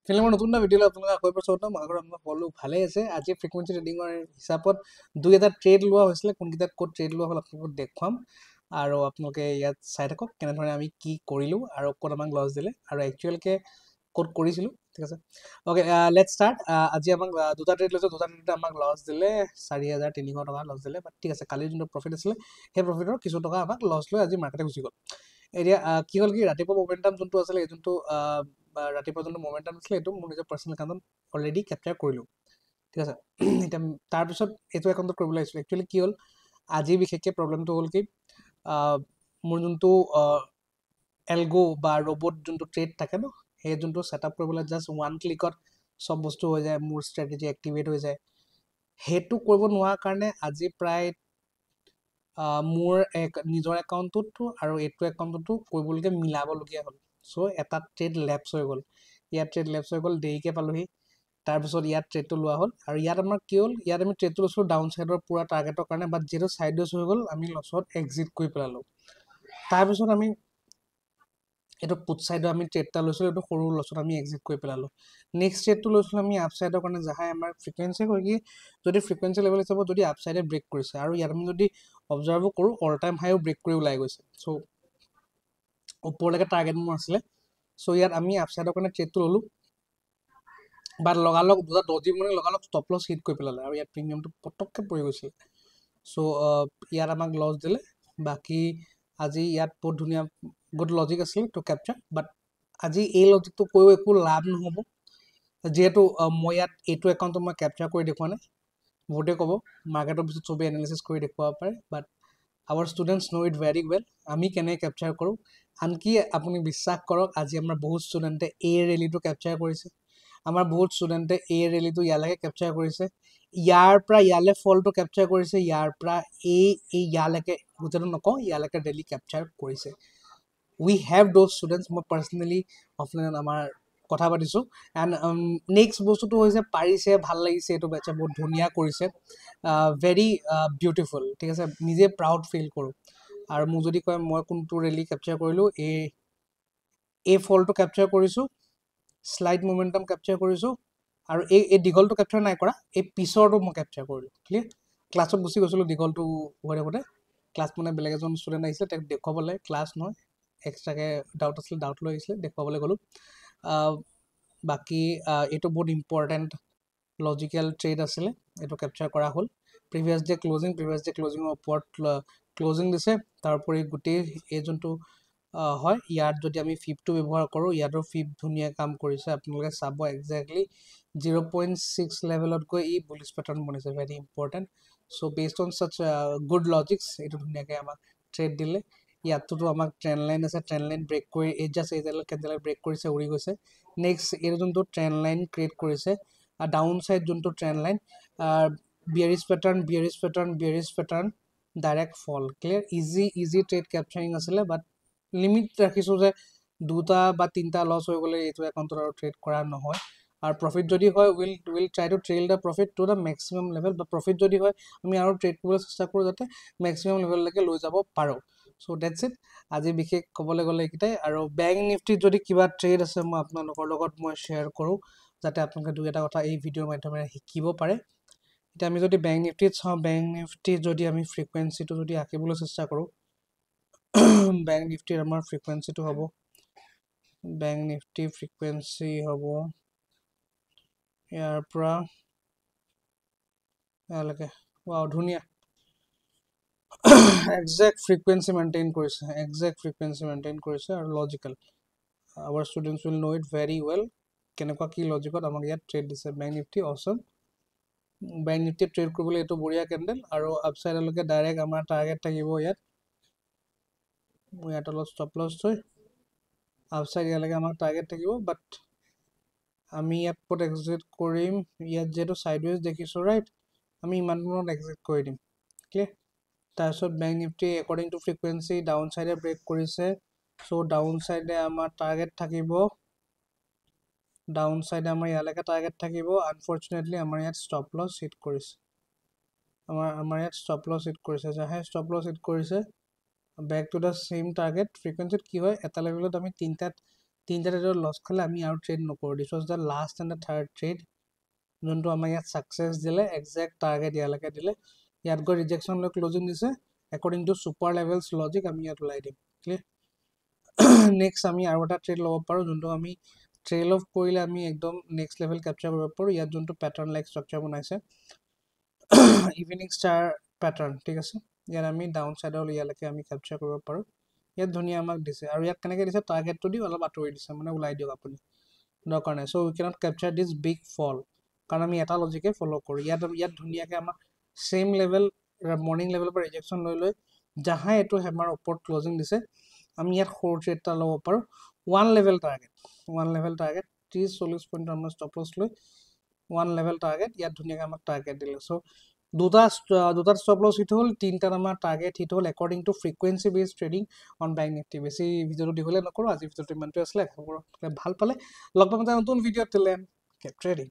ফিল্মৰ নতুন এটা ভিডিঅ'লৈ আপোনালোকে আকৌ এবাৰ স্বাগতম। আগৰ আপোনালোক সকলো ভালেই আছে। আজি ফ্ৰিকুৱেঞ্চি ট্ৰেডিঙৰ হিচাপত দুই এটা ট্ৰেড লোৱা হৈছিলে, কোনকেইটাত ক'ত ট্ৰেড লোৱা হ'ল আপোনালোকক দেখুৱাম আৰু আপোনালোকে ইয়াত চাই থাকক কেনেধৰণে আমি কি কৰিলোঁ আৰু ক'ত আমাক লছ দিলে আৰু একচুৱেলকৈ ক'ত কৰিছিলোঁ। ঠিক আছে, অ'কে, লেটছ ষ্টাৰ্ট। আজি আমাক দুটা ট্ৰেড লৈছোঁ, দুটা ট্ৰেডতে আমাক লছ দিলে 4,300 টকা লছ দিলে। বাট ঠিক আছে, কালিৰ যোনটো প্ৰফিট আছিলে সেই প্ৰফিটৰ কিছু টকা আমাক লছ লৈ আজি মাৰ্কেটে গুচি গ'ল। এতিয়া কি হ'ল কি, ৰাতিপুৱা মমেণ্টাম যোনটো আছিলে, এই যোনটো ৰাতিপুৱা যোনটো মমেণ্টাম আছিলে এইটো মোৰ নিজৰ পাৰ্চনেল একাউণ্টত অলৰেডি কেপচাৰ কৰিলোঁ। ঠিক আছে, এতিয়া তাৰপিছত এইটো একাউণ্টত কৰিবলৈ আহিছিলোঁ। একচুৱেলি কি হ'ল, আজি বিশেষকৈ প্ৰব্লেমটো হ'ল কি, মোৰ যোনটো এলগো বা ৰবট যোনটো ট্ৰেড থাকে ন, সেই যোনটো ছেটআপ কৰিবলৈ জাষ্ট ওৱান ক্লিকত চব বস্তু হৈ যায়, মোৰ ষ্ট্ৰেটেজি এক্টিভেট হৈ যায়। সেইটো কৰিব নোৱাৰাৰ কাৰণে আজি প্ৰায় মোৰ নিজৰ একাউণ্টতো আৰু এইটো একাউণ্টতো কৰিবলগীয়া মিলাবলগীয়া হ'ল। চ' এটা ট্ৰেড লেপছ হৈ গ'ল, ইয়াত ট্ৰেড লেপছ হৈ গ'ল, দেৰিকৈ পালোহি। তাৰপিছত ইয়াত ট্ৰেডটো লোৱা হ'ল আৰু ইয়াত আমাৰ কি হ'ল, ইয়াত আমি ট্ৰেডটো লৈছিলোঁ ডাউন ছাইডৰ পুৰা টাৰ্গেটৰ কাৰণে, বাট যিহেতু ছাইডৱেজ হৈ গ'ল আমি লছত এক্সিট কৰি পেলালোঁ। তাৰপিছত আমি এইটো পুট ছাইডৰ আমি ট্ৰেড এটা লৈছিলোঁ, এইটো সৰু লছত আমি এক্সিট কৰি পেলালোঁ। নেক্সট ট্ৰেডটো লৈছিলোঁ আমি আপ ছাইডৰ কাৰণে, যাহাই আমাৰ ফ্ৰিকুৱেঞ্চি হয় কি, যদি ফ্ৰিকুৱেঞ্চি লেভেল হিচাপত যদি আপ ছাইডে ব্ৰেক কৰিছে আৰু ইয়াত আমি যদি অবজাৰ্ভো কৰোঁ অল টাইম হাইও ব্ৰেক কৰি ওলাই গৈছে। চ' ওপৰলৈকে টাৰ্গেট মোৰ আছিলে। চ' ইয়াত আমি আপ ছাইডৰ কাৰণে ট্ৰেডটো ল'লোঁ, বাট লগালগ দুটা 10 মানে লগালগ ষ্টপ লছ হিট কৰি পেলালে আৰু ইয়াত প্ৰিমিয়ামটো পটককৈ পৰি গৈছিল। চ' ইয়াত আমাক লছ দিলে। বাকী আজি ইয়াত বহুত ধুনীয়া বহুত লজিক আছিলে টু কেপচাৰ, বাট আজি এই লজিকটো কৈও একো লাভ নহ'ব, যিহেতু মই ইয়াত এইটো একাউণ্টত মই কেপচাৰ কৰি দেখুওৱা নাই। বহুতে ক'ব মাৰ্কেটৰ পিছত চবেই এনালিচিছ কৰি দেখুৱাব পাৰে, but our students know' it very well আমি কেনেকৈ কেপচাৰ কৰোঁ। আনকি আপুনি বিশ্বাস কৰক, আজি আমাৰ বহুত ষ্টুডেণ্টে এই ৰেলীটো কেপচাৰ কৰিছে, আমাৰ বহুত ষ্টুডেণ্টে এই ৰেলীটো ইয়ালৈকে কেপচাৰ কৰিছে, ইয়াৰ পৰা ইয়ালৈ ফলটো কেপচাৰ কৰিছে, ইয়াৰ পৰা এই ইয়ালৈকে গোটেইটো নকওঁ, ইয়ালৈকে ৰেলী কেপচাৰ কৰিছে। উই হেভ দ'জ ষ্টুডেণ্টছ। মই পাৰ্চনেলি অফলাইনত আমাৰ কথা পাতিছোঁ। এণ্ড নেক্সট বস্তুটো হৈছে পাৰিছে, ভাল লাগিছে, এইটো বেটছে বহুত ধুনীয়া কৰিছে, ভেৰি বিউটিফুল। ঠিক আছে, নিজে প্ৰাউড ফিল কৰোঁ। আৰু মোক যদি কয় মই কোনটো ৰেলী কেপচাৰ কৰিলোঁ, এই ফলটো কেপচাৰ কৰিছোঁ, শ্লাইড মোমেণ্টাম কেপচাৰ কৰিছোঁ, আৰু এই দীঘলটো কেপচাৰ নাই কৰা, এই পিছৰটো মই কেপচাৰ কৰিলোঁ। ক্লিয়াৰ, ক্লাছত গুচি গৈছিলোঁ দীঘলটো হৈ থাকোঁতে। ক্লাছ মানে বেলেগ এজন ষ্টুডেণ্ট আহিছিলে, তেওঁক দেখুৱাবলৈ, ক্লাছ নহয় এক্সট্ৰাকৈ ডাউট আছিলে, ডাউট লৈ আহিছিলে, দেখুৱাবলৈ গ'লোঁ। বাকী এইটো বহুত ইম্পৰ্টেণ্ট লজিকেল ট্ৰেড আছিলে, এইটো কেপচাৰ কৰা হ'ল। প্ৰিভিয়াছ ডে ক্লজিঙৰ ওপৰত ক্লজিং দিছে। তাৰোপৰি গোটেই এই যোনটো হয়, ইয়াত যদি আমি ফিপটো ব্যৱহাৰ কৰোঁ, ইয়াতো ফিপ ধুনীয়া কাম কৰিছে। আপোনালোকে চাব একজেক্টলি 0.6 লেভেলত গৈ ই বুলিছ পেটাৰ্ণ বনিছে, very important. So' based on such good logics এইটো ধুনীয়াকৈ আমাক ট্ৰেড দিলে। ইয়াতোতো আমাক ট্ৰেণ্ড লাইন আছে, ট্ৰেণ্ড লাইন ব্ৰেক কৰি এই জাষ্ট এইডাল কেণ্ডেল ব্ৰেক কৰিছে, উৰি গৈছে। নেক্সট এইটো যোনটো ট্ৰেণ্ড লাইন ক্ৰিয়েট কৰিছে, ডাউন ছাইড যোনটো ট্ৰেণ্ড লাইন, বিয়াৰিছ পেটাৰ্ণ, ডাইৰেক্ট ফল। ক্লিয়াৰ, ইজি ট্ৰেড কেপচাৰিং আছিলে, বাট লিমিট ৰাখিছোঁ যে দুটা বা তিনিটা লছ হৈ গ'লে এইটো একাউণ্টত আৰু ট্ৰেড কৰা নহয়। আৰু প্ৰফিট যদি হয় will try two trail the profit to the maximum level, বা প্ৰফিট যদি হয় আমি আৰু ট্ৰেড কৰিবলৈ চেষ্টা কৰোঁ যাতে মেক্সিমাম লেভেললৈকে লৈ যাব পাৰোঁ। চ' ডেটছ ইট। আজি বিশেষ ক'বলৈ গ'লে এইকেইটাই। আৰু বেংক নিফটিত যদি কিবা ট্ৰেড আছে মই আপোনালোকৰ লগত মই শ্বেয়াৰ কৰোঁ, যাতে আপোনালোকে দুই এটা কথা এই ভিডিঅ'ৰ মাধ্যমেৰে শিকিব পাৰে। এতিয়া আমি যদি বেংক নিফটিত চাওঁ, বেংক নিফটিত যদি আমি ফ্ৰিকুৱেঞ্চিটো যদি আঁকিবলৈ চেষ্টা কৰোঁ, বেংক নিফটিৰ আমাৰ ফ্ৰিকুৱেঞ্চিটো হ'ব, বেংক নিফটি ফ্ৰিকুৱেঞ্চি হ'ব ইয়াৰ পৰা ইয়ালৈকে। ৱাও, ধুনীয়া একজেক্ট ফ্ৰিকুৱেঞ্চি মেইনটেইন কৰিছে, আৰু logical. Our students will know' it very well কেনেকুৱা কি লজিকত আমাক ইয়াত ট্ৰেড দিছে। বেংক নিফটি অসম, বেংক নিফটিত ট্ৰেড কৰিবলৈ এইটো বঢ়িয়া কেণ্ডেল, আৰু আপছাইডলৈকে ডাইৰেক্ট আমাৰ টাৰ্গেট থাকিব ইয়াত। মই ইয়াত অলপ ষ্টপ লছ থৈ আপছাইড ইয়ালৈকে আমাক টাৰ্গেট থাকিব, বাট আমি ইয়াত ক'ত এক্সিট কৰিম, ইয়াত যিহেতু ছাইডৱেজ দেখিছোঁ ৰাইট, আমি ইমান দূৰত এক্সিট কৰি দিম। ক্লিয়াৰ, তাৰপিছত bank Nifty according to frequency down ছাইডে ব্ৰেক কৰিছে। চ' ডাউন ছাইডে আমাৰ টাৰ্গেট থাকিব, ডাউন ছাইডে আমাৰ ইয়ালৈকে টাৰ্গেট থাকিব। আনফৰ্চুনেটলি আমাৰ ইয়াত ষ্টপ লছ হিট কৰিছে, আমাৰ ইয়াত ষ্টপ লছ হিট কৰিছে, যাহে ষ্টপ লছ হিট কৰিছে back to the same target. ফ্ৰিকুৱেঞ্চিত কি হয়, এটা লেভেলত আমি তিনিটা ট্ৰেডত লছ খালে আমি আৰু ট্ৰেড নকৰোঁ দিছ was the last and the third trade যোনটো আমাক ইয়াত ছাকচেছ দিলে একজেক্ট টাৰ্গেট ইয়ালৈকে দিলে ইয়াত গৈ ৰিজেকশ্যন লৈ ক্লজিং দিছে according to super levels logic আমি ইয়াত ওলাই দিম ক্লিয়াৰ নেক্সট আমি আৰু এটা ট্ৰেড ল'ব পাৰোঁ যোনটো আমি ট্ৰেইল অফ কৰিলে আমি একদম নেক্সট লেভেল কেপচাৰ কৰিব পাৰোঁ ইয়াত যোনটো পেটাৰ্ণ লাইক ষ্ট্ৰাকচাৰ বনাইছে ইভিনিং ষ্টাৰ পেটাৰ্ণ ঠিক আছে ইয়াত আমি ডাউন ছাইডৰ ইয়ালৈকে আমি কেপচাৰ কৰিব পাৰোঁ ইয়াত ধুনীয়া আমাক দিছে আৰু ইয়াত কেনেকৈ দিছে টাৰ্গেটটো দি অলপ আঁতৰি দিছে মানে ওলাই দিয়ক আপুনি দৰকাৰ নাই চ' উই কেনট কেপচাৰ দিছ বিগ ফল কাৰণ আমি এটা লজিকে ফ'ল' কৰোঁ ইয়াত ধুনীয়াকৈ আমাক ছেইম লেভেল মৰ্ণিং লেভেলৰ পৰা ৰিজেকশ্যন লৈ যাহাই এইটো হেমাৰ ওপৰত ক্লজিং দিছে আমি ইয়াত সৰু ট্ৰেড এটা ল'ব পাৰোঁ ওৱান লেভেল টাৰ্গেট 30-40 পইণ্টৰ আমাৰ ষ্টপ লছ লৈ ওৱান লেভেল টাৰ্গেট ইয়াত ধুনীয়াকৈ আমাক টাৰ্গেট দিলে চ' দুটা ষ্টপ লছ হিট হ'ল তিনিটাত আমাৰ টাৰ্গেট হিট হ'ল একৰ্ডিং টু ফ্ৰিকুৱেঞ্চি বেছ ট্ৰেডিং অন বেংক নিফটি বেছি ভিডিঅ'টো দীঘলীয়া নকৰোঁ আজি ভিডিঅ'টো ইমানটোৱে আছিলে ভাল পালে লগ পাম এটা নতুন ভিডিঅ'ত ট্ৰেডিং